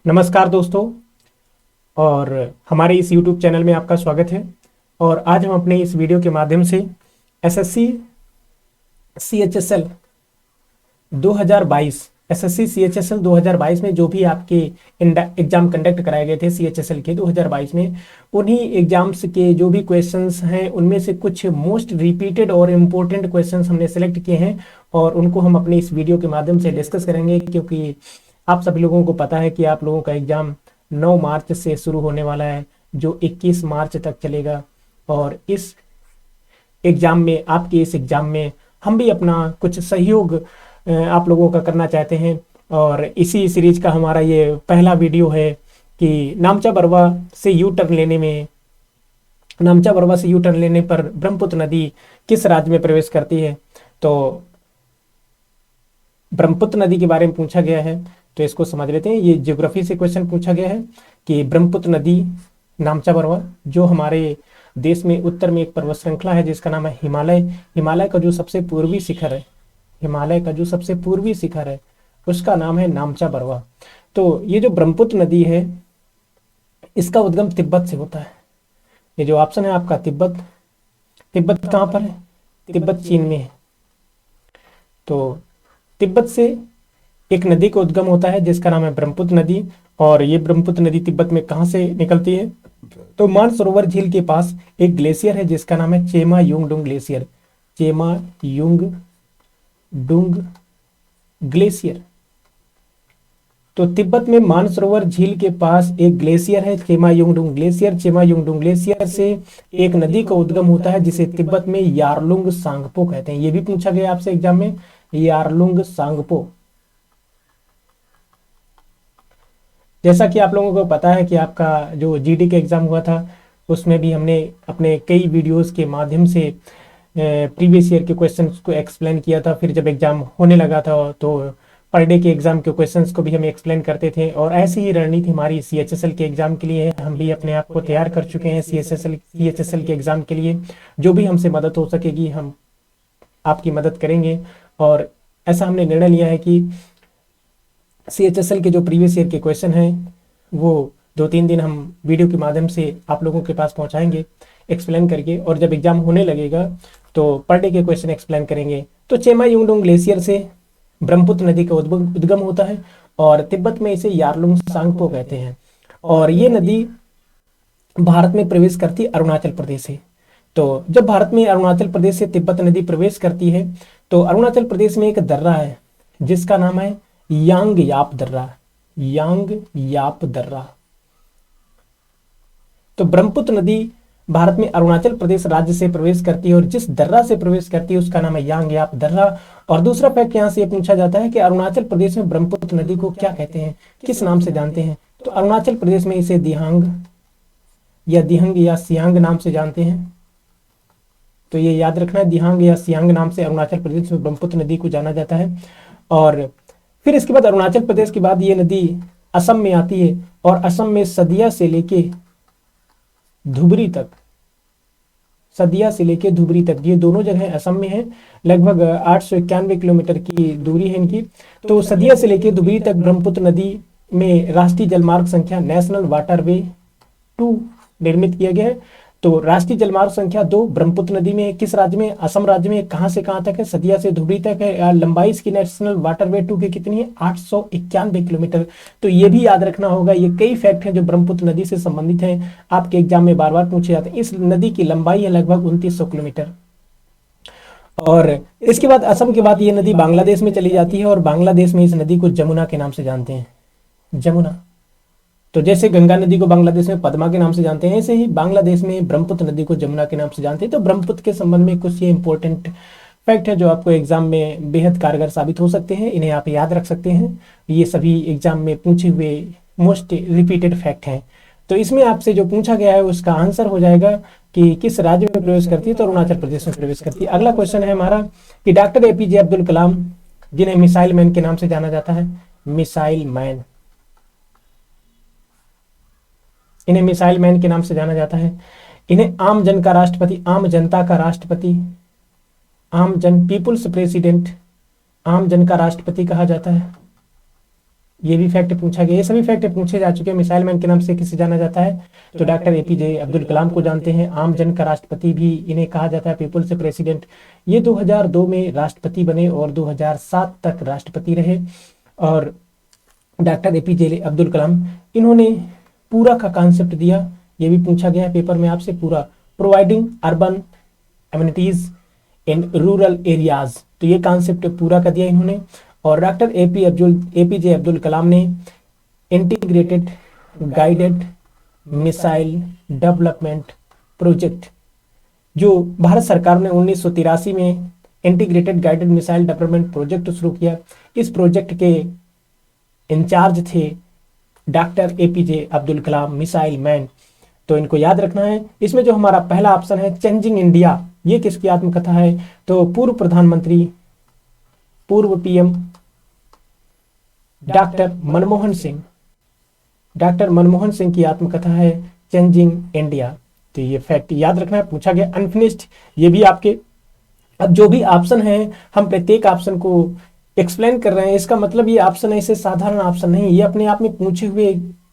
नमस्कार दोस्तों। और हमारे इस YouTube चैनल में आपका स्वागत है। और आज हम अपने इस वीडियो के माध्यम से एसएससी सीएचएसएल 2022 एसएससी सीएचएसएल 2022 में जो भी आपके एग्जाम कंडक्ट कराए गए थे सीएचएसएल के 2022 में, उन्हीं एग्जाम्स के जो भी क्वेश्चंस हैं उनमें से कुछ मोस्ट रिपीटेड और इम्पोर्टेंट क्वेश्चंस हमने सेलेक्ट किए हैं और उनको हम अपने इस वीडियो के माध्यम से डिस्कस करेंगे, क्योंकि आप सभी लोगों को पता है कि आप लोगों का एग्जाम 9 मार्च से शुरू होने वाला है, जो 21 मार्च तक चलेगा। और इस एग्जाम में, आपके इस एग्जाम में हम भी अपना कुछ सहयोग आप लोगों का करना चाहते हैं। और इसी सीरीज का हमारा ये पहला वीडियो है कि नामचा बरवा से यू टर्न लेने पर ब्रह्मपुत्र नदी किस राज्य में प्रवेश करती है। तो ब्रह्मपुत्र नदी के बारे में पूछा गया है, तो इसको समझ लेते हैं। ये ज्योग्राफी से क्वेश्चन पूछा गया है कि ब्रह्मपुत्र नदी नामचा बरवा, जो हमारे देश में उत्तर में एक पर्वत श्रृंखला है जिसका नाम है हिमालय का जो सबसे पूर्वी शिखर है उसका नाम है नामचा बरवा। तो ये जो ब्रह्मपुत्र नदी है इसका उद्गम तिब्बत से होता है। ये जो ऑप्शन है आपका तिब्बत कहाँ पर है? तिब्बत चीन में है। तो तिब्बत से एक नदी का उद्गम होता है जिसका नाम है ब्रह्मपुत्र नदी। और ये ब्रह्मपुत्र नदी तिब्बत में कहाँ से निकलती है? तो मानसरोवर झील के पास एक ग्लेशियर है जिसका नाम है चेमा युंगडुंग ग्लेशियर। तो तिब्बत में मानसरोवर झील के पास एक ग्लेशियर है चेमा युंगडुंग ग्लेशियर से एक नदी का उद्गम होता है जिसे तिब्बत में यारलुंग सांगपो कहते हैं। ये भी पूछा गया आपसे एग्जाम में, यारलुंग सांगपो। जैसा कि आप लोगों को पता है कि आपका जो जीडी का एग्जाम हुआ था उसमें भी हमने अपने कई वीडियोस के माध्यम से प्रीवियस ईयर के क्वेश्चंस को एक्सप्लेन किया था। फिर जब एग्जाम होने लगा था तो पर डे के एग्जाम के क्वेश्चंस को भी हम एक्सप्लेन करते थे। और ऐसी ही रणनीति हमारी सीएचएसएल के एग्जाम के लिए है। हम भी अपने आप को तैयार कर चुके हैं सीएचएसएल के एग्जाम के लिए। जो भी हमसे मदद हो सकेगी हम आपकी मदद करेंगे। और ऐसा हमने निर्णय लिया है कि सीएचएसएल के जो प्रीवियस ईयर के क्वेश्चन हैं वो 2-3 दिन हम वीडियो के माध्यम से आप लोगों के पास पहुंचाएंगे एक्सप्लेन करके। और जब एग्जाम होने लगेगा तो पर डे के क्वेश्चन एक्सप्लेन करेंगे। तो चेमा युंगडुंग ग्लेशियर से ब्रह्मपुत्र नदी का उद्गम होता है और तिब्बत में इसे यारलुंग सांगपो कहते हैं। और ये नदी भारत में प्रवेश करती अरुणाचल प्रदेश से। तो जब भारत में अरुणाचल प्रदेश से तिब्बत नदी प्रवेश करती है तो अरुणाचल प्रदेश में एक दर्रा है जिसका नाम है यांगयाप दर्रा। तो ब्रह्मपुत्र नदी भारत में अरुणाचल प्रदेश राज्य से प्रवेश करती है और जिस दर्रा से प्रवेश करती है उसका नाम है यांगयाप दर्रा। और दूसरा फैक्ट यहाँ से पूछा जाता है कि अरुणाचल प्रदेश में ब्रह्मपुत्र नदी को क्या कहते हैं, किस नाम से जानते हैं? तो अरुणाचल प्रदेश में इसे दिहंग या सियांग नाम से जानते हैं। तो ये याद रखना है, दिहांग या सियांग नाम से अरुणाचल प्रदेश में ब्रह्मपुत्र नदी को जाना जाता है। और फिर इसके बाद अरुणाचल प्रदेश के बाद ये नदी असम में आती है और असम में सदिया से लेके धुबरी तक ये दोनों जगह असम में है। लगभग 891 किलोमीटर की दूरी है इनकी। तो सदिया से लेके धुबरी तक ब्रह्मपुत्र नदी में राष्ट्रीय जलमार्ग संख्या नेशनल वाटरवे 2 निर्मित किया गया है। तो राष्ट्रीय जलमार्ग संख्या 2 ब्रह्मपुत्र नदी में किस राज्य में? असम राज्य में। कहां से कहां तक है? सदिया से धुबरी तक है। लंबाई इसकी नेशनल वाटरवे 2 की कितनी है? 891 किलोमीटर। तो ये भी याद रखना होगा। ये कई फैक्ट हैं जो ब्रह्मपुत्र नदी से संबंधित हैं, आपके एग्जाम में बार बार पूछे जाते हैं। इस नदी की लंबाई है लगभग 2900 किलोमीटर। और इसके बाद असम के बाद ये नदी बांग्लादेश में चली जाती है और बांग्लादेश में इस नदी को जमुना के नाम से जानते हैं, जमुना। तो जैसे गंगा नदी को बांग्लादेश में पद्मा के नाम से जानते हैं, ऐसे ही बांग्लादेश में ब्रह्मपुत्र नदी को जमुना के नाम से जानते हैं। तो ब्रह्मपुत्र के संबंध में कुछ ये इंपॉर्टेंट फैक्ट है जो आपको एग्जाम में बेहद कारगर साबित हो सकते हैं। इन्हें आप याद रख सकते हैं। ये सभी एग्जाम में पूछे हुए मोस्ट रिपीटेड फैक्ट हैं। तो इसमें आपसे जो पूछा गया है उसका आंसर हो जाएगा कि किस राज्य में प्रवेश करती है? तो अरुणाचल प्रदेश में प्रवेश करती है। अगला क्वेश्चन है हमारा कि डॉक्टर एपीजे अब्दुल कलाम, जिन्हें मिसाइल मैन के नाम से जाना जाता है, इन्हें मिसाइल मैन के नाम से जाना जाता है। इन्हें आम जनता का राष्ट्रपति, पीपुल्स प्रेसिडेंट, आम जन का राष्ट्रपति कहा जाता है। ये भी फैक्ट पूछा गया। ये सभी फैक्ट पूछे जा चुके हैं। मिसाइल मैन के नाम से किसे जाना जाता है, तो डॉक्टर एपीजे अब्दुल कलाम को जानते हैं। आम जन का राष्ट्रपति भी इन्हें कहा जाता है, पीपुल्स प्रेसिडेंट। ये 2002 में राष्ट्रपति बने और 2007 तक राष्ट्रपति रहे। और डॉक्टर एपीजे अब्दुल कलाम, इन्होंने पूरा का कॉन्सेप्ट दिया, ये भी पूछा गया है पेपर में आपसे, पूरा providing urban amenities in rural areas, तो ये कॉन्सेप्ट पूरा कर दिया इन्होंने। और डॉक्टर एपीजे अब्दुल कलाम ने integrated guided missile development project, जो भारत सरकार ने 1983 में integrated guided missile development project शुरू किया, इस प्रोजेक्ट के इंचार्ज थे doctor APJ Abdul Kalam, missile man. तो इनको याद रखना है। इसमें जो हमारा पहला ऑप्शन है चेंजिंग इंडिया, ये किसकी आत्मकथा है, तो पूर्व प्रधानमंत्री, पूर्व PM doctor Manmohan Singh, doctor Manmohan Singh की आत्मकथा है चेंजिंग इंडिया। तो ये फैक्ट याद रखना है, पूछा गया। अनफिनिश्ड, ये भी आपके, अब जो भी ऑप्शन है हम प्रत्येक ऑप्शन को एक्सप्लेन कर रहे हैं, इसका मतलब ये ऑप्शन ऐसे साधारण ऑप्शन नहीं, ये अपने आप में पूछे हुए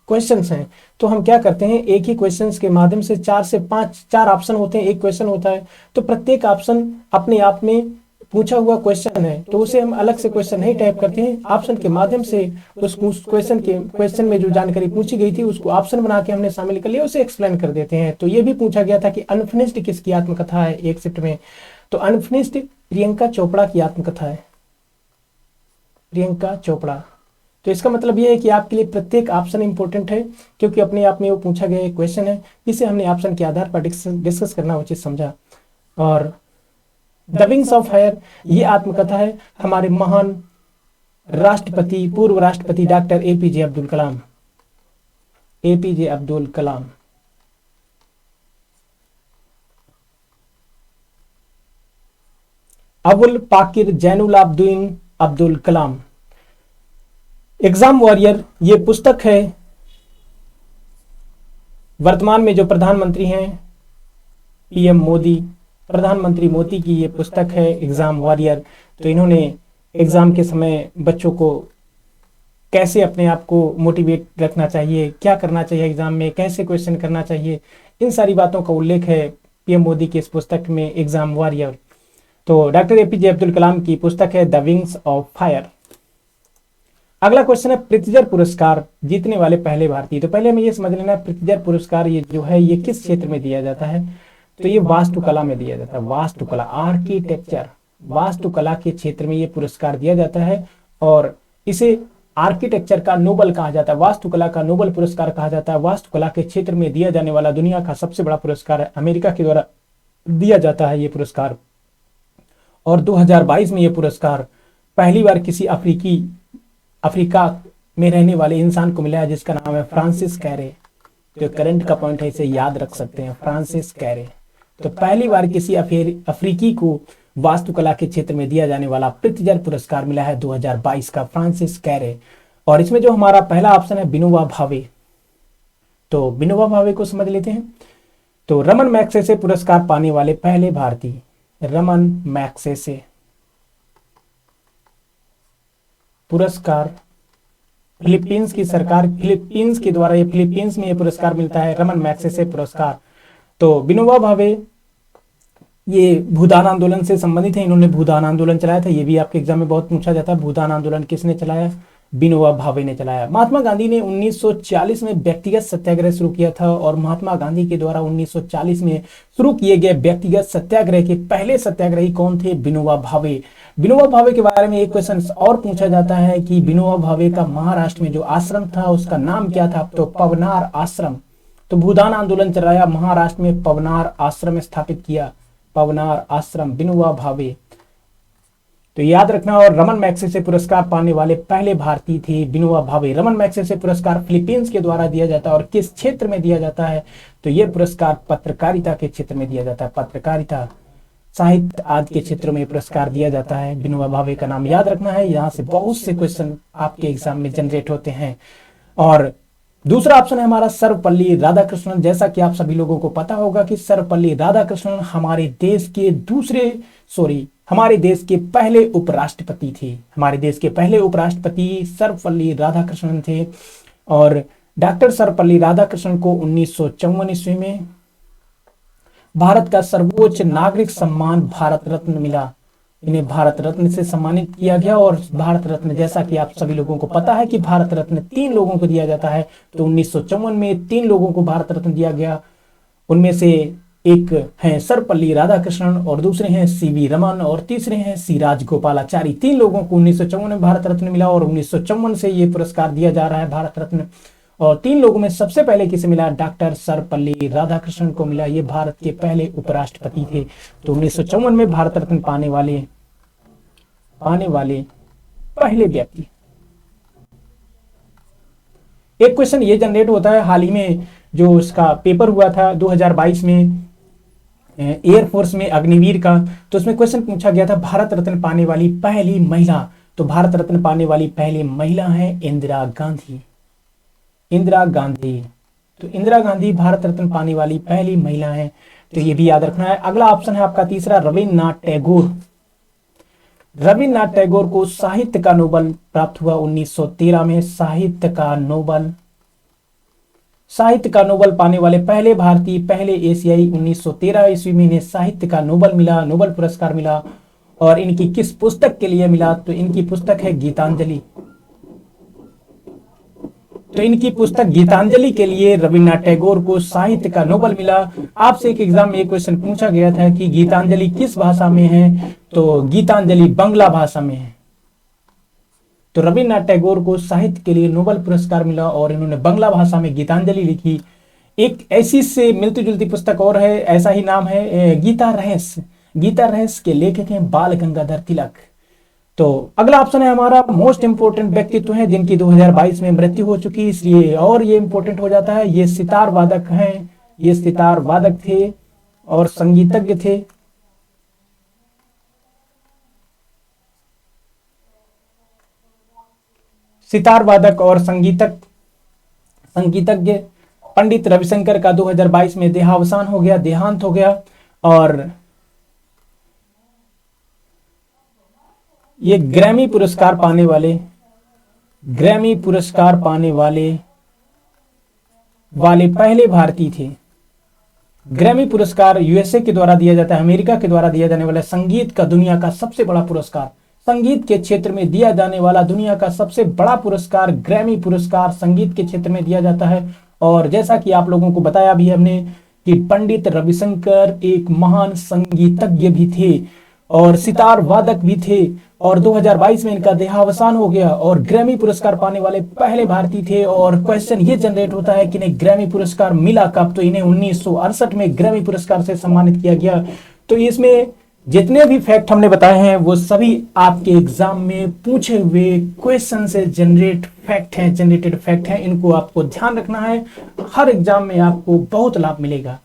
क्वेश्चंस हैं। तो हम क्या करते हैं, एक ही क्वेश्चंस के माध्यम से 4 से 5, 4 ऑप्शन होते हैं, एक क्वेश्चन होता है, तो प्रत्येक ऑप्शन अपने आप में पूछा हुआ क्वेश्चन है, तो उसे हम अलग से क्वेश्चन नहीं टाइप करते हैं, ऑप्शन के माध्यम से उस क्वेश्चन में जो जानकारी पूछी गई थी उसको ऑप्शन बना के हमने शामिल कर लिया, उसे एक्सप्लेन कर देते हैं। तो ये भी पूछा गया था कि अनफिनिश्ड किसकी आत्मकथा है एक शिफ्ट में, तो अनफिनिश्ड प्रियंका चोपड़ा की आत्मकथा है, प्रियंका चोपड़ा। तो इसका मतलब यह है कि आपके लिए प्रत्येक ऑप्शन इंपॉर्टेंट है, क्योंकि अपने आप में वो पूछा गया एक क्वेश्चन है, जिसे हमने ऑप्शन के आधार पर डिस्कस करना उचित समझा। और द विंग्स ऑफ फायर, ये आत्मकथा है हमारे महान राष्ट्रपति, पूर्व राष्ट्रपति doctor APJ Abdul Kalam, APJ Abdul Kalam. Abul Pakir Zainul Abedin Abdul Kalam. Exam warrior, ये पुस्तक है, वर्तमान में जो प्रधानमंत्री हैं पीएम मोदी, प्रधानमंत्री मोदी की ये पुस्तक है एग्जाम वॉरियर। तो इन्होंने एग्जाम के समय बच्चों को कैसे अपने आप को मोटिवेट रखना चाहिए, क्या करना चाहिए एग्जाम में, कैसे क्वेश्चन करना चाहिए, इन सारी बातों का उल्लेख है पीएम मोदी की इस पुस्तक में, एग्जाम वॉरियर। तो डॉक्टर एपीजे अब्दुल कलाम की पुस्तक है द विंग्स ऑफ फायर। अगला क्वेश्चन है पृथ्वीजर पुरस्कार जीतने वाले पहले भारतीय। तो पहले हमें ये समझ लेना है पृथ्वीजर पुरस्कार ये जो है ये किस क्षेत्र में दिया जाता है, तो ये वास्तुकला में दिया जाता है, वास्तुकला, आर्किटेक्चर, वास्तुकला के क्षेत्र में ये पुरस्कार दिया जाता है। और इसे आर्किटेक्चर का नोबल कहा जाता है, वास्तुकला का नोबल पुरस्कार कहा जाता है। वास्तुकला के क्षेत्र में दिया जाने वाला दुनिया का सबसे बड़ा पुरस्कार है, अमेरिका के द्वारा दिया जाता है ये पुरस्कार। और 2022 में ये पुरस्कार पहली बार किसी अफ्रीका में रहने वाले इंसान को मिला है, जिसका नाम है फ्रांसिस कैरे। तो करंट का पॉइंट है, इसे याद रख सकते हैं, फ्रांसिस कैरे। तो पहली बार किसी अफ्रीकी को वास्तुकला के क्षेत्र में दिया जाने वाला पृथ्वीजर पुरस्कार मिला है 2022 का, फ्रांसिस कैरे। और इसमें जो हमारा पहला ऑप्शन है विनोबा भावे, तो विनोबा भावे को समझ लेते हैं। तो रमन मैग्सेसे पुरस्कार पाने वाले पहले भारतीय, रमन मैग्सेसे पुरस्कार, फिलीपींस की सरकार, फिलीपींस के द्वारा ये फिलीपींस में ये पुरस्कार मिलता है, रमन मैग्सेसे पुरस्कार। तो विनोबा भावे ये भूदान आंदोलन से संबंधित है, इन्होंने भूदान आंदोलन चलाया था, ये भी आपके एग्जाम में बहुत पूछा जाता है, भूदान आंदोलन किसने चलाया, विनोबा भावे ने चलाया। महात्मा गांधी ने 1940 में व्यक्तिगत सत्याग्रह शुरू किया था, और महात्मा गांधी के द्वारा 1940 में शुरू किए गए व्यक्तिगत सत्याग्रह के पहले सत्याग्रही कौन थे, विनोबा भावे। विनोबा भावे के बारे में एक क्वेश्चन और पूछा जाता है कि विनोबा भावे का महाराष्ट्र में जो आश्रम था उसका नाम क्या था, तो पवनार आश्रम। तो भूदान आंदोलन चलाया, महाराष्ट्र में पवनार आश्रम स्थापित किया, पवनार आश्रम, विनोबा भावे। तो याद रखना। और रमन मैग्सेसे पुरस्कार पाने वाले पहले भारतीय थे विनोबा भावे। रमन मैग्सेसे पुरस्कार फिलीपींस के द्वारा दिया जाता है, और किस क्षेत्र में दिया जाता है, तो यह पुरस्कार पत्रकारिता के क्षेत्र में दिया जाता है, पत्रकारिता, साहित्य आदि के क्षेत्रों में पुरस्कार दिया जाता है। विनोबा भावे का नाम याद रखना है, यहाँ से बहुत से क्वेश्चन आपके एग्जाम में जनरेट होते हैं। और दूसरा ऑप्शन है हमारा सर्वपल्ली राधाकृष्णन। जैसा कि आप सभी लोगों को पता होगा कि सर्वपल्ली राधाकृष्णन हमारे देश के हमारे देश के पहले उपराष्ट्रपति थे। हमारे देश के पहले उपराष्ट्रपति सर्वपल्ली राधाकृष्णन थे और डॉक्टर सर्वपल्ली राधाकृष्णन को 1954 ईस्वी में भारत का सर्वोच्च नागरिक सम्मान भारत रत्न मिला। इन्हें भारत रत्न से सम्मानित किया गया और भारत रत्न, जैसा कि आप सभी लोगों को पता है कि भारत रत्न 3 लोगों को दिया जाता है, तो 1954 में 3 लोगों को भारत रत्न दिया गया। उनमें से एक हैं सर्वपल्ली राधाकृष्णन और दूसरे हैं सीवी रमन और तीसरे हैं सी राजगोपालाचारी। 3 लोगों को 1954 में भारत रत्न मिला और 1954 से ये पुरस्कार दिया जा रहा है भारत रत्न। और 3 लोगों में सबसे पहले किसे मिला? डॉक्टर सर्वपल्ली राधाकृष्णन को मिला। ये भारत के पहले उपराष्ट्रपति थे। तो 1954 में भारत रत्न पाने वाले पहले व्यक्ति। एक क्वेश्चन ये जनरेट होता है, हाल ही में जो इसका पेपर हुआ था 2022 में एयरफोर्स में अग्निवीर का, तो उसमें क्वेश्चन पूछा गया था भारत रत्न पाने वाली पहली महिला। तो भारत रत्न पाने वाली पहली महिला है इंदिरा गांधी। इंदिरा गांधी, तो इंदिरा गांधी भारत रत्न पाने वाली पहली महिला है, तो ये भी याद रखना है। अगला ऑप्शन है आपका तीसरा, रविन्द्रनाथ टैगोर। रविन्द्रनाथ टैगोर को साहित्य का नोबेल प्राप्त हुआ 1913 में। साहित्य का नोबेल पाने वाले पहले भारतीय, पहले एशियाई। 1913 ईस्वी में इन्हें साहित्य का नोबेल मिला, नोबेल पुरस्कार मिला। और इनकी किस पुस्तक के लिए मिला? तो इनकी पुस्तक है गीतांजलि। तो इनकी पुस्तक गीतांजलि के लिए रविन्द्रनाथ टैगोर को साहित्य का नोबेल मिला। आपसे एक एग्जाम में एक क्वेश्चन पूछा गया था कि गीतांजलि किस भाषा में है? तो गीतांजलि बांग्ला भाषा में है। तो रविन्द्रनाथ टैगोर को साहित्य के लिए नोबेल पुरस्कार मिला और इन्होंने बांग्ला भाषा में गीतांजलि लिखी। एक ऐसी से मिलती जुलती पुस्तक और है, ऐसा ही नाम है गीता रहस्य। गीता रहस्य के लेखक हैं बाल गंगाधर तिलक। तो अगला ऑप्शन है हमारा, मोस्ट इंपोर्टेंट व्यक्तित्व हैं जिनकी 2022 में मृत्यु हो चुकी, इसलिए और ये इंपोर्टेंट हो जाता है। ये सितार वादक हैं, ये सितार वादक थे और संगीतज्ञ थे। सितार वादक और संगीतज्ञ पंडित रविशंकर का 2022 में देहावसान हो गया, देहांत हो गया। और ये ग्रैमी पुरस्कार पाने वाले पहले भारतीय थे। ग्रैमी पुरस्कार यूएसए के द्वारा दिया जाता है, अमेरिका के द्वारा दिया जाने वाला संगीत का दुनिया का सबसे बड़ा पुरस्कार। संगीत के क्षेत्र में दिया जाने वाला दुनिया का सबसे बड़ा पुरस्कार ग्रैमी पुरस्कार संगीत के क्षेत्र में दिया जाता है। और जैसा कि आप लोगों को बताया भी हमने कि पंडित रविशंकर एक महान संगीतज्ञ भी थे और सितार वादक भी थे और 2022 में इनका देहावसान हो गया और ग्रैमी पुरस्कार पाने वाले पहले भारतीय थे। और क्वेश्चन ये जनरेट होता है कि इन्हें ग्रैमी पुरस्कार मिला कब? तो इन्हें 1968 में ग्रैमी पुरस्कार से सम्मानित किया गया। तो इसमें जितने भी फैक्ट हमने बताए हैं वो सभी आपके एग्जाम में पूछे हुए क्वेश्चन से जनरेटेड फैक्ट हैं। इनको आपको ध्यान रखना है, हर एग्जाम में आपको बहुत लाभ मिलेगा।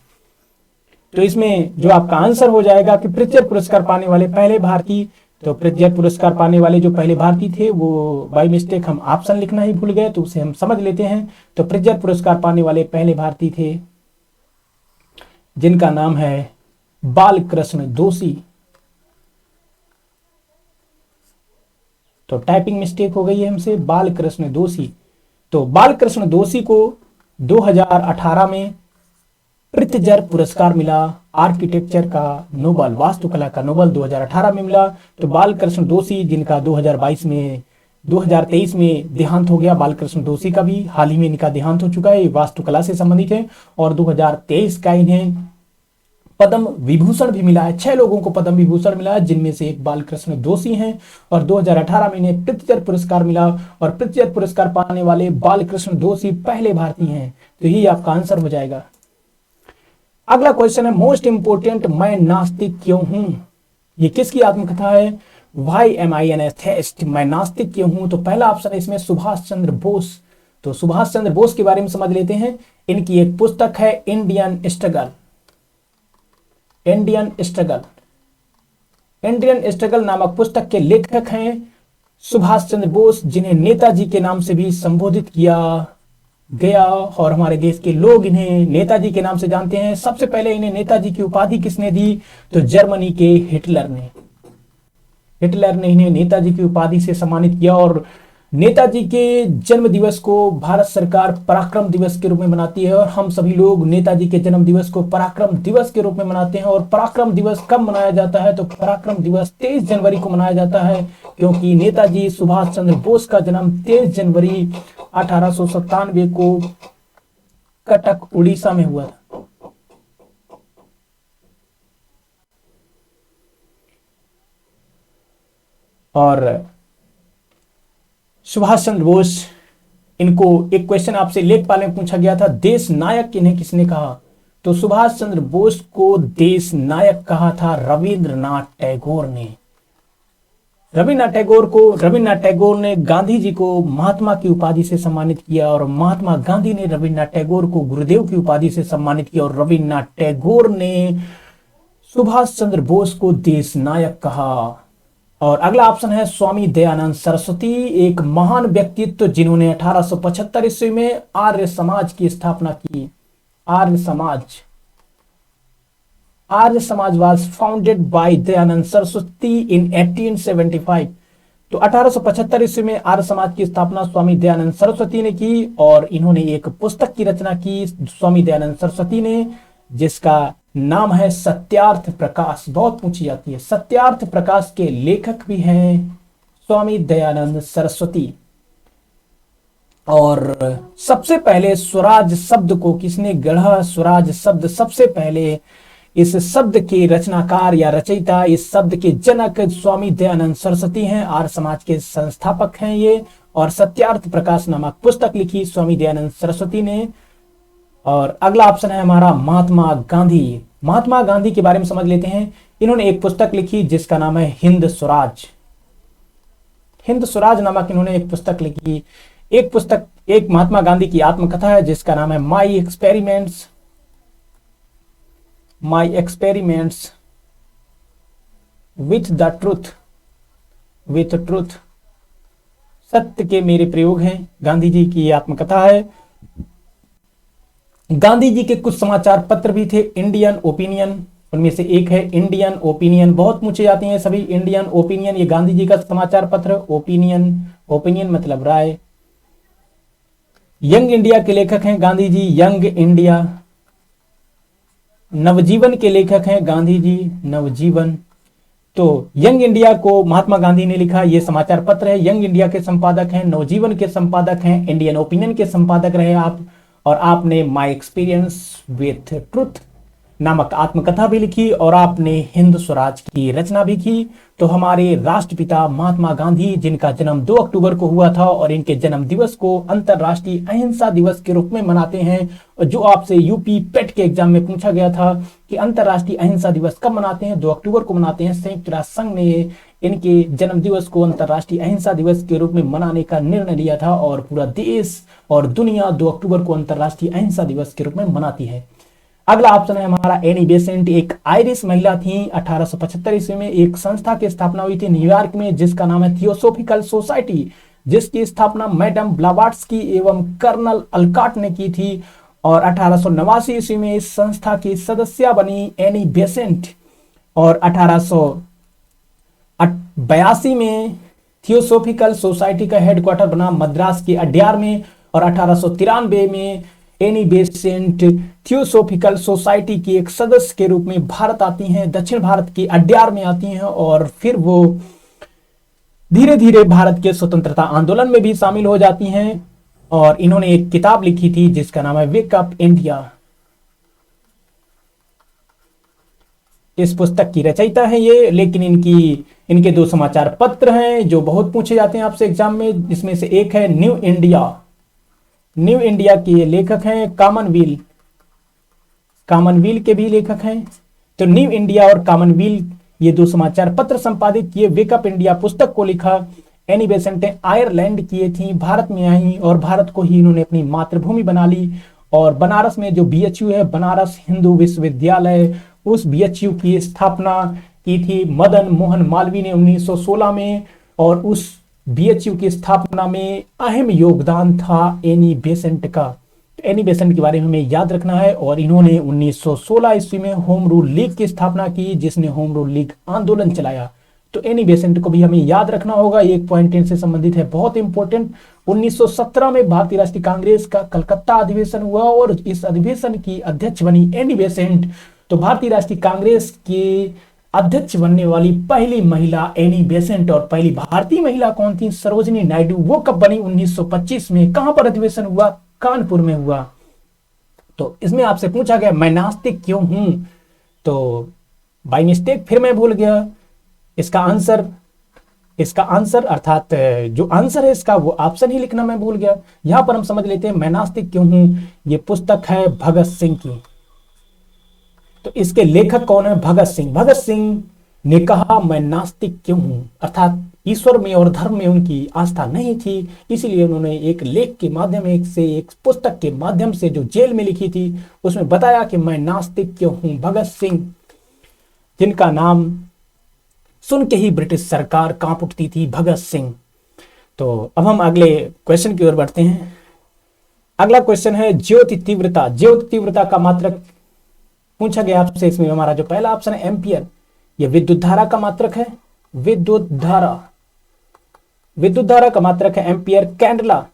तो इसमें जो आपका आंसर हो जाएगा कि प्रित्जर पुरस्कार पाने वाले पहले भारतीय, तो प्रित्जर पुरस्कार पाने वाले जो पहले भारतीय थे वो बाय मिस्टेक हम ऑप्शन लिखना ही भूल गए, तो उसे हम समझ लेते हैं। तो प्रित्जर पुरस्कार पाने वाले पहले भारतीय थे जिनका नाम है बालकृष्ण दोषी। तो टाइपिंग मिस्टेक हो गई है हमसे, बालकृष्ण दोषी। तो बालकृष्ण दोषी को 2018 में प्रित्जर पुरस्कार मिला, आर्किटेक्चर का नोबेल, वास्तुकला का नोबेल 2018 में मिला। तो बालकृष्ण दोषी जिनका 2023 में देहांत हो गया, बालकृष्ण दोषी का भी हाल ही में इनका देहांत हो चुका है, वास्तुकला से संबंधित है। और 2023 का इन्हें पद्म विभूषण भी मिला है। 6 लोगों को पद्म विभूषण मिला है जिनमें से एक बालकृष्ण दोषी हैं। और 2018 में इन्हें प्रित्जर पुरस्कार मिला और प्रित्जर पुरस्कार पाने वाले बालकृष्ण दोषी पहले भारतीय हैं। तो यही आपका आंसर हो जाएगा। अगला क्वेश्चन है मोस्ट इंपोर्टेंट, मैं नास्तिक क्यों हूं? ये किसकी आत्मकथा है? Why am I an atheist, मैं नास्तिक क्यों हूं? तो पहला ऑप्शन है इसमें सुभाष चंद्र बोस। तो सुभाष चंद्र बोस के बारे में समझ लेते हैं। इनकी एक पुस्तक है इंडियन स्ट्रगल नामक पुस्तक के लेखक हैं सुभाष चंद्र बोस, जिन्हें नेताजी के नाम से भी संबोधित किया गया और हमारे देश के लोग इन्हें नेताजी के नाम से जानते हैं। सबसे पहले इन्हें नेताजी की उपाधि किसने दी? तो जर्मनी के हिटलर ने। हिटलर ने इन्हें नेताजी की उपाधि से सम्मानित किया और नेताजी के जन्म दिवस को भारत सरकार पराक्रम दिवस के रूप में मनाती है और हम सभी लोग नेताजी के जन्म दिवस को पराक्रम दिवस के रूप में मनाते हैं। और पराक्रम दिवस कब मनाया जाता है? तो पराक्रम दिवस 23 जनवरी को मनाया जाता है, क्योंकि नेताजी सुभाष चंद्र बोस का जन्म 23 जनवरी 1897 को कटक उड़ीसा में हुआ था। और सुभाष चंद्र बोस, इनको एक क्वेश्चन आपसे लेखपाल में पूछा गया था, देश नायक इन्हें किसने कहा? तो सुभाष चंद्र बोस को देश नायक कहा था रविंद्रनाथ टैगोर ने। रविंद्रनाथ टैगोर ने गांधी जी को महात्मा की उपाधि से सम्मानित किया और महात्मा गांधी ने रविंद्रनाथ टैगोर को गुरुदेव की उपाधि से सम्मानित किया और रविंद्रनाथ टैगोर ने सुभाष चंद्र बोस को देश नायक कहा। और अगला ऑप्शन है स्वामी दयानंद सरस्वती, एक महान व्यक्तित्व जिन्होंने 1875 ईस्वी में आर्य समाज की स्थापना की। Arya Samaj was founded by Dayanand Saraswati in 1875। तो 1875 ईस्वी में आर्य समाज की स्थापना स्वामी दयानंद सरस्वती ने की और इन्होंने एक पुस्तक की रचना की स्वामी दयानंद सरस्वती ने, जिसका नाम है सत्यार्थ प्रकाश। बहुत पूछी जाती है। सत्यार्थ प्रकाश के लेखक भी हैं स्वामी दयानंद सरस्वती। और सबसे पहले स्वराज शब्द को किसने गढ़ा? स्वराज शब्द सबसे पहले इस शब्द के रचनाकार या रचयिता, इस शब्द के जनक स्वामी दयानंद सरस्वती हैं। आर्य समाज के संस्थापक हैं ये। और सत्यार्थ प्रकाश नामक पुस्तक लिखी स्वामी दयानंद सरस्वती ने। और अगला ऑप्शन है हमारा महात्मा गांधी। महात्मा गांधी के बारे में समझ लेते हैं। इन्होंने एक पुस्तक लिखी जिसका नाम है हिंद स्वराज। हिंद स्वराज नामक इन्होंने एक पुस्तक लिखी। एक महात्मा गांधी की आत्मकथा है जिसका नाम है माई एक्सपेरिमेंट्स विथ ट्रूथ। सत्य के मेरे प्रयोग हैं, गांधी जी की आत्मकथा है। गांधी जी के कुछ समाचार पत्र भी थे। इंडियन ओपिनियन उनमें से एक है। इंडियन ओपिनियन बहुत पूछे जाते हैं सभी। इंडियन ओपिनियन ये गांधी जी का समाचार पत्र। ओपिनियन मतलब राय। यंग इंडिया के लेखक हैं गांधी जी, यंग इंडिया। नवजीवन के लेखक हैं गांधी जी, नवजीवन। तो यंग इंडिया को महात्मा गांधी ने लिखा, ये समाचार पत्र है। यंग इंडिया के संपादक हैं, नवजीवन के संपादक हैं, इंडियन ओपिनियन के संपादक रहे आप। और आपने माई एक्सपीरियंस विथ ट्रुथ नामक आत्मकथा भी लिखी और आपने हिंद स्वराज की रचना भी की। तो हमारे राष्ट्रपिता महात्मा गांधी, जिनका जन्म 2 अक्टूबर को हुआ था और इनके जन्म दिवस को अंतर्राष्ट्रीय अहिंसा दिवस के रूप में मनाते हैं। और जो आपसे यूपी पेट के एग्जाम में पूछा गया था कि अंतर्राष्ट्रीय अहिंसा दिवस कब मनाते हैं, 2 अक्टूबर को मनाते हैं। संयुक्त राष्ट्र संघ ने इनके जन्म दिवस को अंतर्राष्ट्रीय अहिंसा दिवस के रूप में मनाने का निर्णय लिया था और पूरा देश और दुनिया 2 अक्टूबर को अंतर्राष्ट्रीय अहिंसा दिवस के रूप में मनाती है। अगला ऑप्शन है हमारा एनी बेसेंट, एक आयरिश महिला थी। 1875 ईस्वी में एक संस्था की स्थापना हुई थी न्यूयॉर्क में जिसका नाम है थियोसोफिकल सोसाइटी, जिसकी स्थापना मैडम ब्लावाट्स्की एवं कर्नल अल्काट ने की थी। और 1889 ईस्वी में इस संस्था की सदस्य बनी एनी बेसेंट। और 1882 में थियोसोफिकल सोसाइटी का हेडक्वार्टर बना मद्रास के अड्यार में। और 1893 में एनी बेसेंट थियोसोफिकल सोसाइटी की एक सदस्य के रूप में भारत आती हैं, दक्षिण भारत की अड्यार में आती हैं। और फिर वो धीरे धीरे भारत के स्वतंत्रता आंदोलन में भी शामिल हो जाती हैं। और इन्होंने एक किताब लिखी थी जिसका नाम है वेक अप इंडिया। इस पुस्तक की रचयिता है ये, लेकिन इनके 2 समाचार पत्र हैं जो बहुत पूछे जाते हैं आपसे एग्जाम में, जिसमें से एक है न्यू इंडिया के लेखक हैं कॉमनवेल्थ के भी लेखक हैं। तो न्यू इंडिया और कॉमनवेल्थ ये 2 समाचार पत्र संपादित किए। वेकअप इंडिया पुस्तक को लिखा एनी बेसेंट ने आयरलैंड किए थी, भारत में आई और भारत को ही इन्होंने अपनी मातृभूमि बना ली। और बनारस में जो बीएचयू है, बनारस हिंदू विश्वविद्यालय, उस बीएचयू की स्थापना की थी मदन मोहन मालवीय ने 1916 में। और उस बीएचयू की स्थापना में अहम योगदान था एनी बेसेंट का। एनी बेसेंट के बारे में हमें याद रखना है। और इन्होंने 1916 ईस्वी में होम रूल लीग की स्थापना की, जिसने होम रूल लीग आंदोलन चलाया। तो एनी बेसेंट को भी हमें याद रखना होगा, एक पॉइंट इनसे संबंधित है, बहुत इंपॉर्टेंट। 1917 में भारतीय राष्ट्रीय कांग्रेस का कलकत्ता अधिवेशन हुआ और इस अधिवेशन की अध्यक्ष बनी एनी बेसेंट। तो भारतीय राष्ट्रीय कांग्रेस की अध्यक्ष बनने वाली पहली महिला एनी बेसेंट। और पहली भारतीय महिला कौन थी? सरोजिनी नायडू। वो कब बनी? 1925 में। कहां पर अधिवेशन हुआ? कानपुर में हुआ। तो इसमें आपसे पूछा गया मैं नास्तिक क्यों हूं, तो बाय मिस्टेक फिर मैं भूल गया इसका आंसर अर्थात जो आंसर है इसका वो ऑप्शन ही लिखना मैं भूल गया। यहां पर हम समझ लेते हैं मैं नास्तिक क्यों हूं, ये पुस्तक है भगत सिंह की। तो इसके लेखक कौन है? भगत सिंह। भगत सिंह ने कहा मैं नास्तिक क्यों हूं, अर्थात ईश्वर में और धर्म में उनकी आस्था नहीं थी, इसीलिए उन्होंने एक लेख के माध्यम से, एक पुस्तक के माध्यम से जो जेल में लिखी थी उसमें बताया कि मैं नास्तिक क्यों हूं। भगत सिंह, जिनका नाम सुन के ही ब्रिटिश सरकार कांप उठती थी, भगत सिंह। तो अब हम अगले क्वेश्चन की ओर बढ़ते हैं। अगला क्वेश्चन है ज्योति तीव्रता। ज्योति तीव्रता का मात्रक पूछा गया आपसे। इसमें हमारा जो पहला ऑप्शन है एम्पियर, ये विद्युत धारा का मात्रक है। विद्युत धारा का मात्रक है एम्पियर। कैंडला,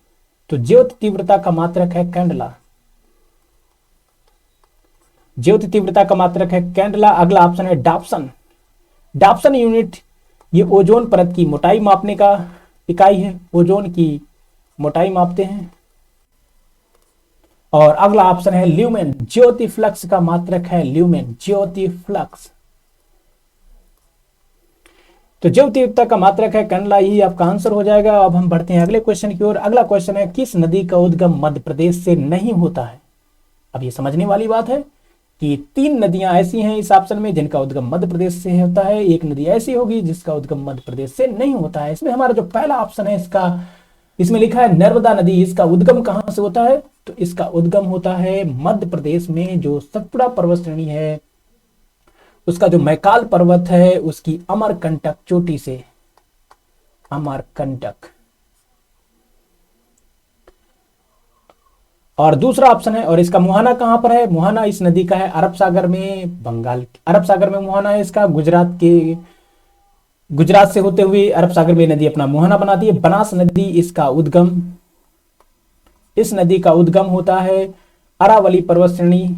तो ज्योति तीव्रता का मात्रक है कैंडला। ज्योति तीव्रता का मात्रक है कैंडला। अगला ऑप्शन है डाप्सन। डाप्सन यूनिट, ये ओजोन परत की मोटाई मापने का इकाई है, ओजोन की मोटाई मापते हैं। और अगला ऑप्शन है ल्यूमेन। ज्योति फ्लक्स का मात्रक है ल्यूमेन, ज्योति फ्लक्स। तो ज्योति तीव्रता का मात्रक है कैंडला, यही आपका आंसर हो जाएगा। अब हम बढ़ते हैं अगले क्वेश्चन की ओर। अगला क्वेश्चन है किस नदी का उद्गम मध्य प्रदेश से नहीं होता है? अब ये समझने वाली बात है कि 3 नदियां ऐसी हैं इस ऑप्शन में जिनका उद्गम मध्य प्रदेश से होता है, एक नदी ऐसी होगी जिसका उद्गम मध्य प्रदेश से नहीं होता है। इसमें हमारा जो पहला ऑप्शन है इसमें लिखा है नर्मदा नदी। इसका उद्गम कहां से होता है? तो इसका उद्गम होता है मध्य प्रदेश में, जो सतपुड़ा पर्वत श्रेणी है उसका जो मैकाल पर्वत है उसकी अमरकंटक चोटी से, अमरकंटक। और दूसरा ऑप्शन है, और इसका मुहाना कहां पर है? मुहाना इस नदी का है अरब सागर में, अरब सागर में मुहाना है इसका। गुजरात से होते हुए अरब सागर में नदी अपना मुहाना बनाती है। बनास नदी इसका उद्गम, इस नदी का उद्गम होता है अरावली पर्वत श्रेणी,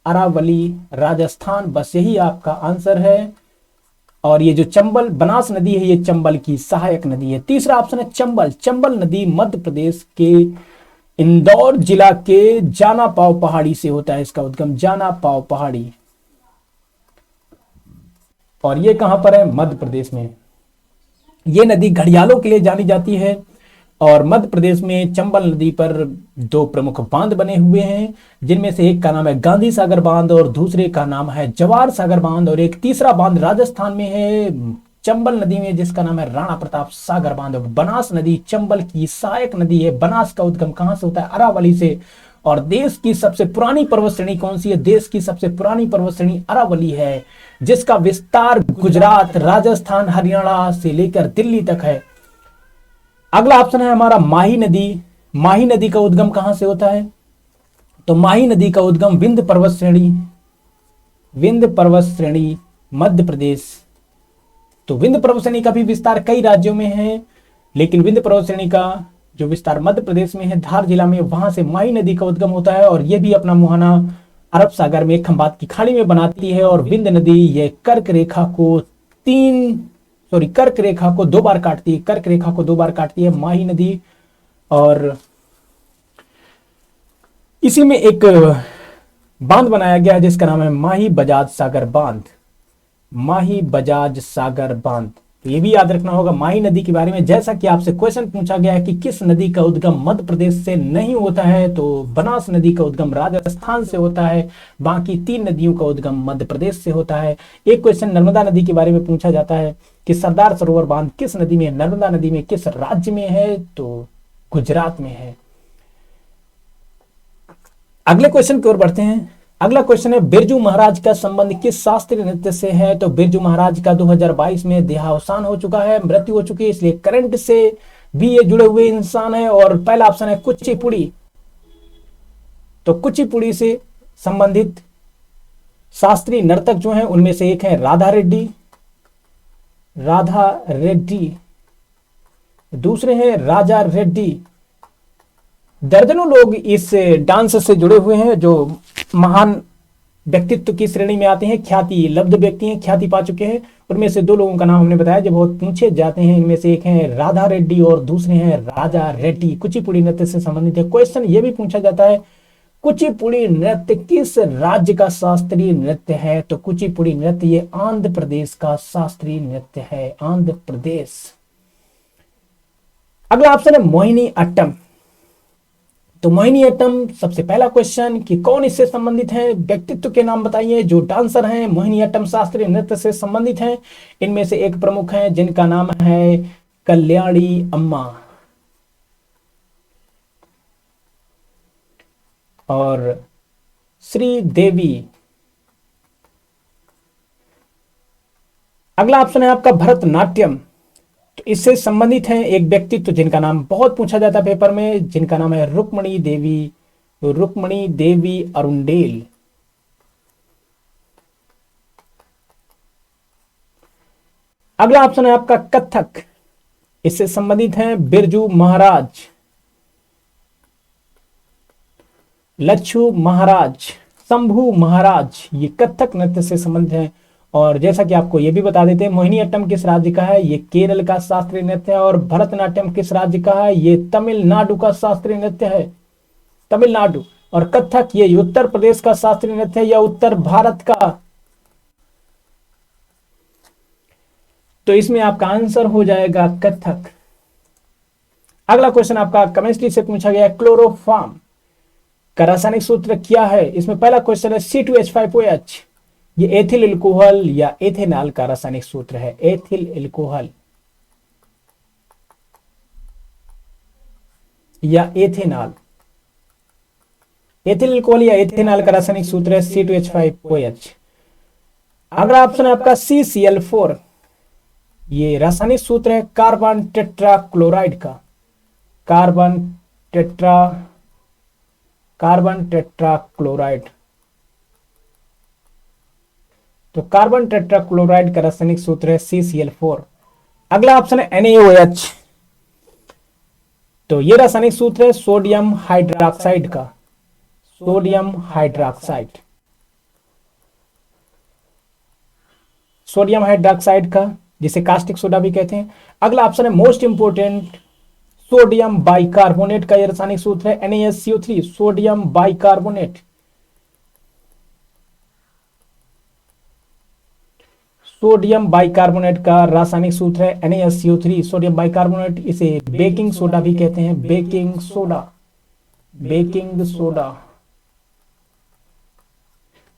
अरावली राजस्थान। बस यही आपका आंसर है। और ये जो चंबल बनास नदी है ये चंबल की सहायक नदी है। तीसरा ऑप्शन है चंबल। चंबल नदी मध्य प्रदेश के इंदौर जिला के जाना पाव पहाड़ी से होता है इसका उद्गम, जाना पाव पहाड़ी। और ये कहां पर है? मध्य प्रदेश में। ये नदी घड़ियालों के लिए जानी जाती है। और मध्य प्रदेश में चंबल नदी पर 2 प्रमुख बांध बने हुए हैं, जिनमें से एक का नाम है गांधी सागर बांध और दूसरे का नाम है जवाहर सागर बांध। और एक तीसरा बांध राजस्थान में है चंबल नदी में, जिसका नाम है राणा प्रताप सागर बांध। बनास नदी चंबल की सहायक नदी है। बनास का उद्गम कहां से होता है? अरावली से। और देश की सबसे पुरानी पर्वत श्रेणी कौन सी है? देश की सबसे पुरानी पर्वत श्रेणी अरावली है, जिसका विस्तार गुजरात, राजस्थान, हरियाणा से लेकर दिल्ली तक है। अगला ऑप्शन है हमारा माही नदी। माही नदी का उद्गम कहां से होता है? तो माही नदी का उद्गम विंध्य पर्वत श्रेणी मध्य प्रदेश। तो विंध्य पर्वत श्रेणी का भी विस्तार कई राज्यों में है, लेकिन विंध्य पर्वत श्रेणी का जो विस्तार मध्य प्रदेश में है, धार जिला में, वहां से माही नदी का उद्गम होता है। और यह भी अपना मुहाना अरब सागर में खंबात की खाड़ी में बनाती है। और विंध्य नदी ये कर्क रेखा को 2 बार काटती है, कर्क रेखा को 2 बार काटती है माही नदी। और इसी में एक बांध बनाया गया है जिसका नाम है माही बजाज सागर बांध, माही बजाज सागर बांध। तो ये भी याद रखना होगा माही नदी के बारे में। जैसा कि आपसे क्वेश्चन पूछा गया है कि किस नदी का उद्गम मध्य प्रदेश से नहीं होता है, तो बनास नदी का उद्गम राजस्थान से होता है। बाकी 3 नदियों का उद्गम मध्य प्रदेश से होता है। एक क्वेश्चन नर्मदा नदी के बारे में पूछा जाता है कि सरदार सरोवर बांध किस नदी में है? नर्मदा नदी में किस राज्य में है? तो गुजरात में है। अगले क्वेश्चन की ओर बढ़ते हैं। अगला क्वेश्चन है बिरजू महाराज का संबंध किस शास्त्रीय नृत्य से है? तो बिरजू महाराज का 2022 में देहावसान हो चुका है, मृत्यु हो चुकी है, इसलिए करंट से भी ये जुड़े हुए इंसान है। और पहला ऑप्शन है कुचिपुड़ी। तो कुचिपुड़ी से संबंधित शास्त्रीय नर्तक जो हैं उनमें से एक है राधा रेड्डी, राधा रेड्डी, दूसरे हैं राजा रेड्डी। दर्जनों लोग इस डांस से जुड़े हुए हैं जो महान व्यक्तित्व की श्रेणी में आते हैं, ख्याति लब्ध व्यक्ति हैं, ख्याति पा चुके हैं। उनमें से दो लोगों का नाम हमने बताया जो बहुत पूछे जाते हैं। इनमें से एक है राधा रेड्डी और दूसरे हैं राजा रेड्डी। कुचिपुड़ी नृत्य से संबंधित है। क्वेश्चन ये भी पूछा जाता है कुचिपुड़ी नृत्य किस राज्य का शास्त्रीय नृत्य है? तो कुचिपुड़ी नृत्य ये आंध्र प्रदेश का शास्त्रीय नृत्य है, आंध्र प्रदेश। अगला ऑप्शन है मोहिनी अट्टम। तो मोहिनी अट्टम सबसे पहला क्वेश्चन कि कौन इससे संबंधित है, व्यक्तित्व के नाम बताइए जो डांसर हैं मोहिनी अट्टम शास्त्रीय नृत्य से संबंधित हैं। इनमें से एक प्रमुख हैं जिनका नाम है कल्याणी अम्मा और श्री देवी। अगला ऑप्शन है आपका भरतनाट्यम। तो इससे संबंधित है एक व्यक्तित्व जिनका नाम बहुत पूछा जाता है पेपर में, जिनका नाम है रुक्मणी देवी, रुक्मणी देवी अरुंडेल। अगला ऑप्शन है आपका कथक। इससे संबंधित है बिरजू महाराज, लच्छू महाराज, शंभू महाराज। ये कथक नृत्य से संबंधित है। और जैसा कि आपको ये भी बता देते हैं मोहिनी अट्टम किस राज्य का है, ये केरल का शास्त्रीय नृत्य है। और भरतनाट्यम किस राज्य का है, ये तमिलनाडु का शास्त्रीय नृत्य है, तमिलनाडु। और कथक ये उत्तर प्रदेश का शास्त्रीय नृत्य है या उत्तर भारत का। तो इसमें आपका आंसर हो जाएगा कथक। अगला क्वेश्चन आपका केमिस्ट्री से पूछा गया है क्लोरोफॉर्म का रासायनिक सूत्र क्या है। इसमें पहला क्वेश्चन है C2H5OH। ये एथिल एल्कोहल या एथेनॉल का रासायनिक सूत्र है, एथिल एल्कोहल या एथेनॉल। एथिल एल्कोहल या एथेनॉल का रासायनिक सूत्र है C2H5OH। अगला ऑप्शन है आपका CCl4। ये रासायनिक सूत्र है कार्बन टेट्रा क्लोराइड का, कार्बन टेट्रा क्लोराइड। तो कार्बन टेट्रा क्लोराइड का रासायनिक सूत्र है CCl4। अगला ऑप्शन है NaOH। तो ये रासायनिक सूत्र है सोडियम हाइड्रोक्साइड का, सोडियम हाइड्रोक्साइड, सोडियम हाइड्रोक्साइड का, जिसे कास्टिक सोडा भी कहते हैं। अगला ऑप्शन है मोस्ट इंपोर्टेंट सोडियम बाइकार्बोनेट का ये रासायनिक सूत्र है NaSCO3, sodium bicarbonate. Sodium bicarbonate का रासायनिक सूत्र है NaSCO3, सोडियम बाइकार्बोनेट। इसे बेकिंग सोडा भी कहते हैं, baking soda, baking soda.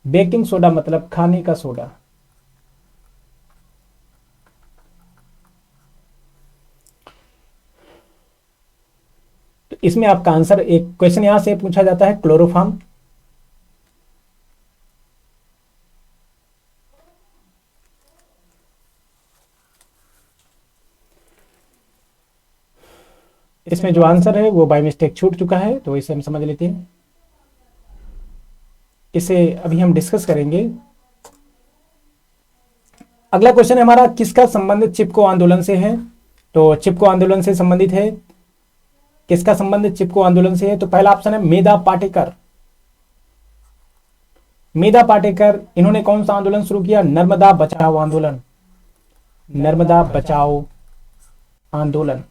Baking soda मतलब खाने का सोडा। तो इसमें आपका आंसर, एक क्वेश्चन यहां से पूछा जाता है क्लोरोफॉर्म। इसमें जो आंसर है वो बाय मिस्टेक छूट चुका है, तो इसे हम समझ लेते हैं। इसे अभी हम डिस्कस करेंगे। अगला क्वेश्चन है हमारा किसका संबंध चिपको आंदोलन से है। तो चिपको आंदोलन से संबंधित है, किसका संबंध चिपको आंदोलन से है। तो पहला ऑप्शन है मेधा पाटेकर। मेधा पाटेकर इन्होंने कौन सा आंदोलन शुरू किया, नर्मदा बचाओ आंदोलन, नर्मदा बचाओ आंदोलन।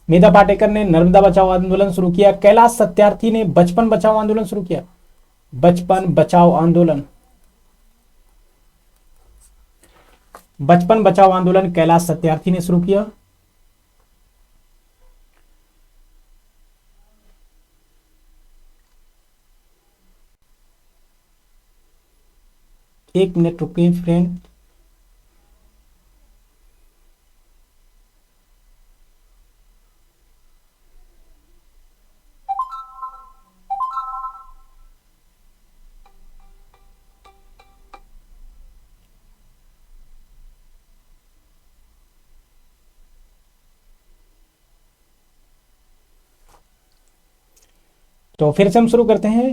मेधा पाटेकर ने नर्मदा बचाओ आंदोलन शुरू किया। कैलाश सत्यार्थी ने बचपन बचाओ आंदोलन शुरू किया, बचपन बचाओ आंदोलन, बचपन बचाओ आंदोलन कैलाश सत्यार्थी ने शुरू किया। एक मिनट रुकिए फ्रेंड। तो फिर से हम शुरू करते हैं।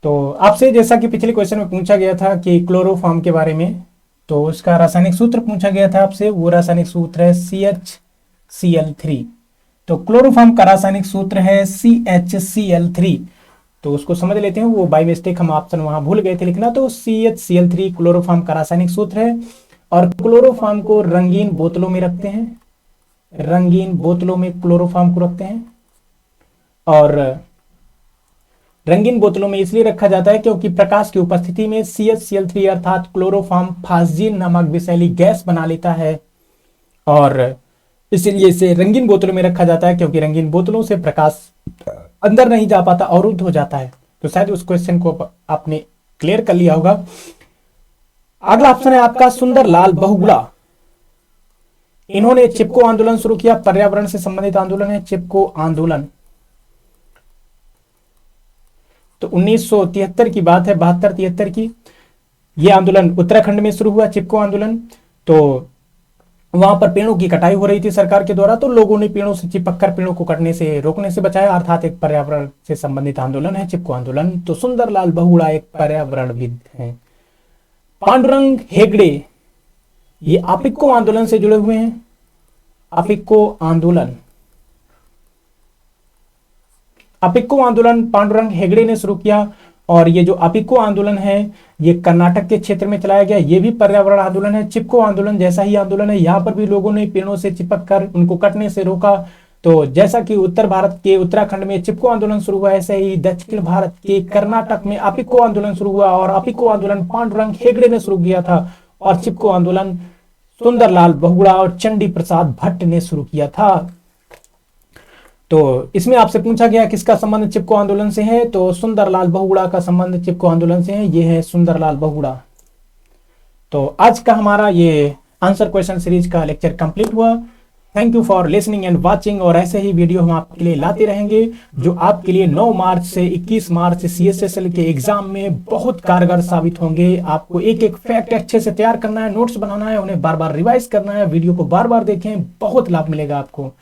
तो आपसे जैसा कि पिछले क्वेश्चन में पूछा गया था कि क्लोरोफॉर्म के बारे में, तो उसका रासायनिक सूत्र पूछा गया था आपसे, वो रासायनिक सूत्र है CHCl3। तो क्लोरोफॉर्म का रासायनिक सूत्र है CHCl3। तो उसको समझ लेते हैं, वो बाय मिस्टेक हम ऑप्शन वहां भूल गए थे लिखना। तो CHCl3 क्लोरोफॉर्म का रासायनिक सूत्र है। और क्लोरोफॉर्म को रंगीन बोतलों में रखते हैं, रंगीन बोतलों में क्लोरोफॉर्म को रखते हैं। और रंगीन बोतलों में इसलिए रखा जाता है क्योंकि प्रकाश की उपस्थिति में CHCl3 अर्थात क्लोरोफॉर्म फास्जीन नामक विषैली गैस बना लेता है, और इसलिए इसे रंगीन बोतलों में रखा जाता है क्योंकि रंगीन बोतलों से प्रकाश अंदर नहीं जा पाता, अवरुद्ध हो जाता है। तो शायद उस क्वेश्चन को आपने क्लियर कर लिया होगा। अगला ऑप्शन है आपका सुंदरलाल बहुगुणा। इन्होंने चिपको आंदोलन शुरू किया, पर्यावरण से संबंधित आंदोलन है चिपको आंदोलन। तो 1973 की बात है, 72-73 की। यह आंदोलन उत्तराखंड में शुरू हुआ, चिपको आंदोलन। तो वहां पर पेड़ों की कटाई हो रही थी सरकार के द्वारा, तो लोगों ने पेड़ों से चिपककर पेड़ों को कटने से रोकने से बचाया, अर्थात एक पर्यावरण से संबंधित आंदोलन है चिपको आंदोलन। तो सुंदरलाल बहुगुणा एक पर्यावरणविद हैं। पांडुरंग हेगड़े, ये अपिक्को आंदोलन से जुड़े हुए हैं, अपिक्को आंदोलन। अपिक्को आंदोलन पांडुरंग हेगड़े ने शुरू किया, और ये जो अपिक्को आंदोलन है ये कर्नाटक के क्षेत्र में चलाया गया। ये भी पर्यावरण आंदोलन है, चिपको आंदोलन जैसा ही आंदोलन है। यहाँ पर भी लोगों ने पेड़ों से चिपक कर उनको कटने से रोका। तो जैसा कि उत्तर भारत के उत्तराखंड में चिपको आंदोलन शुरू हुआ, ऐसे ही दक्षिण भारत के कर्नाटक में अपिक्को आंदोलन शुरू हुआ, और अपिक्को आंदोलन पांडुरंग हेगड़े ने शुरू किया था, और चिपको आंदोलन सुंदरलाल बहुगुणा और चंडी प्रसाद भट्ट ने शुरू किया था। तो इसमें आपसे पूछा गया किसका संबंध चिपको आंदोलन से है, तो सुंदरलाल बहुगुणा का संबंध चिपको आंदोलन से है। ये है सुंदरलाल बहुगुणा। तो आज का हमारा ये आंसर क्वेश्चन सीरीज का लेक्चर कंप्लीट हुआ। Thank you for listening and watching, और ऐसे ही वीडियो हम आपके लिए लाते रहेंगे जो आपके लिए 9 मार्च से 21 मार्च CSSL के एग्जाम में बहुत कारगर साबित होंगे। आपको एक एक फैक्ट अच्छे से तैयार करना है, नोट्स बनाना है, उन्हें बार बार रिवाइज करना है, वीडियो को बार बार देखें, बहुत लाभ मिलेगा आपको।